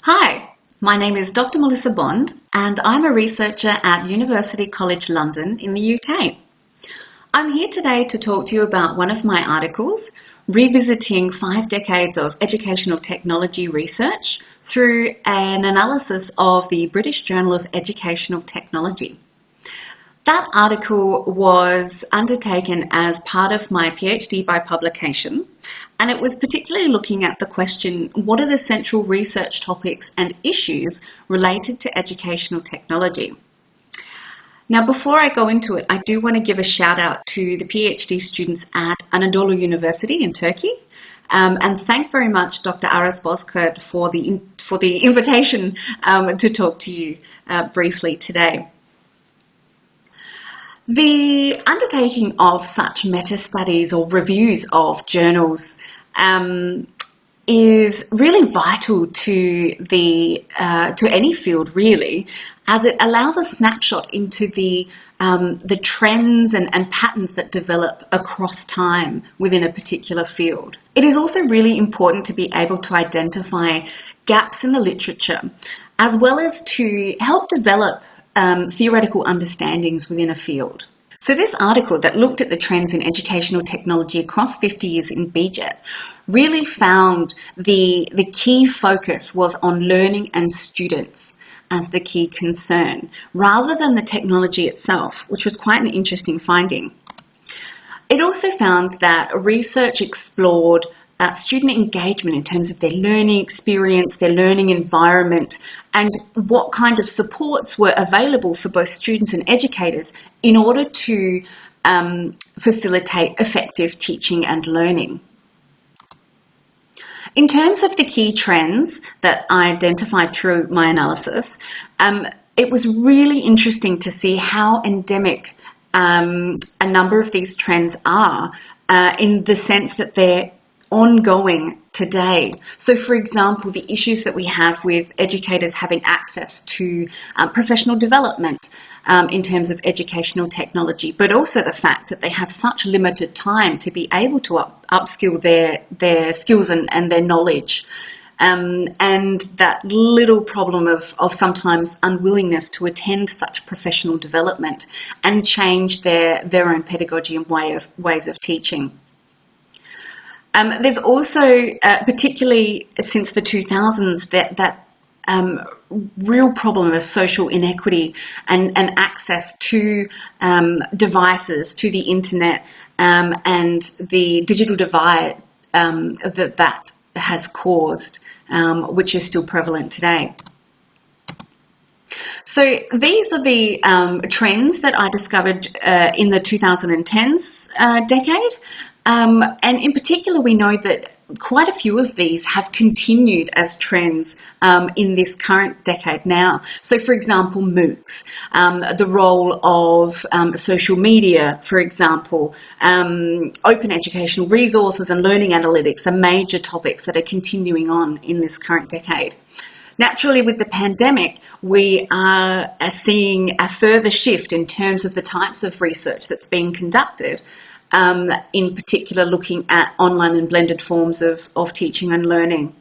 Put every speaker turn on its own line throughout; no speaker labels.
Hi, my name is Dr. Melissa Bond and I'm a researcher at University College London in the UK. I'm here today to talk to you about one of my articles, revisiting 5 decades of educational technology research through an analysis of the British Journal of Educational Technology. That article was undertaken as part of my PhD by publication, and it was particularly looking at the question, what are the central research topics and issues related to educational technology? Now, before I go into it, I do want to give a shout out to the PhD students at Anadolu University in Turkey, and thank very much Dr. Aras Bozkurt for the invitation to talk to you briefly today. The undertaking of such meta-studies or reviews of journals is really vital to any field, really, as it allows a snapshot into the trends and patterns that develop across time within a particular field. It is also really important to be able to identify gaps in the literature, as well as to help develop theoretical understandings within a field. So this article that looked at the trends in educational technology across 50 years in BJET really found the key focus was on learning and students as the key concern, rather than the technology itself, which was quite an interesting finding. It also found that research explored student engagement in terms of their learning experience, their learning environment, and what kind of supports were available for both students and educators in order to facilitate effective teaching and learning. In terms of the key trends that I identified through my analysis, it was really interesting to see how endemic a number of these trends are in the sense that they're ongoing today. So, for example, the issues that we have with educators having access to professional development in terms of educational technology, but also the fact that they have such limited time to be able to upskill their skills and their knowledge. And that little problem of sometimes unwillingness to attend such professional development and change their own pedagogy and ways of teaching. There's also, particularly since the 2000s, that real problem of social inequity and access to devices, to the internet, and the digital divide that has caused, which is still prevalent today. So these are the trends that I discovered in the 2010s decade. And in particular, we know that quite a few of these have continued as trends in this current decade now. So, for example, MOOCs, the role of social media, for example, open educational resources and learning analytics are major topics that are continuing on in this current decade. Naturally, with the pandemic, we are seeing a further shift in terms of the types of research that's being conducted. In particular, looking at online and blended forms of teaching and learning.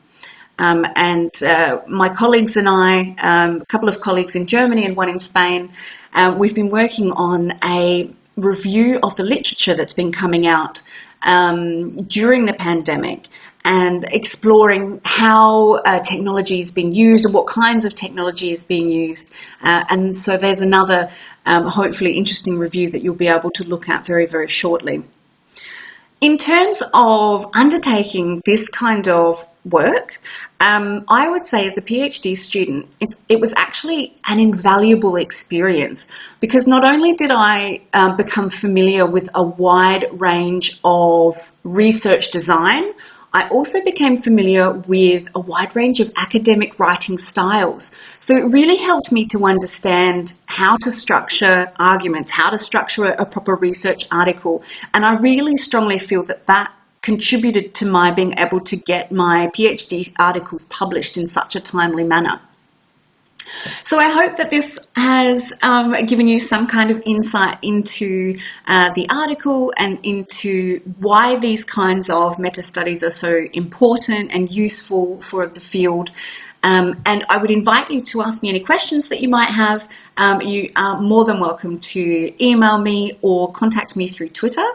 My colleagues and I, a couple of colleagues in Germany and one in Spain, we've been working on a review of the literature that's been coming out during the pandemic and exploring how technology is being used and what kinds of technology is being used. And so there's another hopefully interesting review that you'll be able to look at very, very shortly. In terms of undertaking this kind of work, I would say as a PhD student, it was actually an invaluable experience because not only did I become familiar with a wide range of research design, I also became familiar with a wide range of academic writing styles. So it really helped me to understand how to structure arguments, how to structure a proper research article. And I really strongly feel that contributed to my being able to get my PhD articles published in such a timely manner. So I hope that this has given you some kind of insight into the article and into why these kinds of meta-studies are so important and useful for the field. And I would invite you to ask me any questions that you might have. You are more than welcome to email me or contact me through Twitter.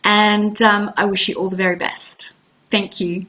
And I wish you all the very best. Thank you.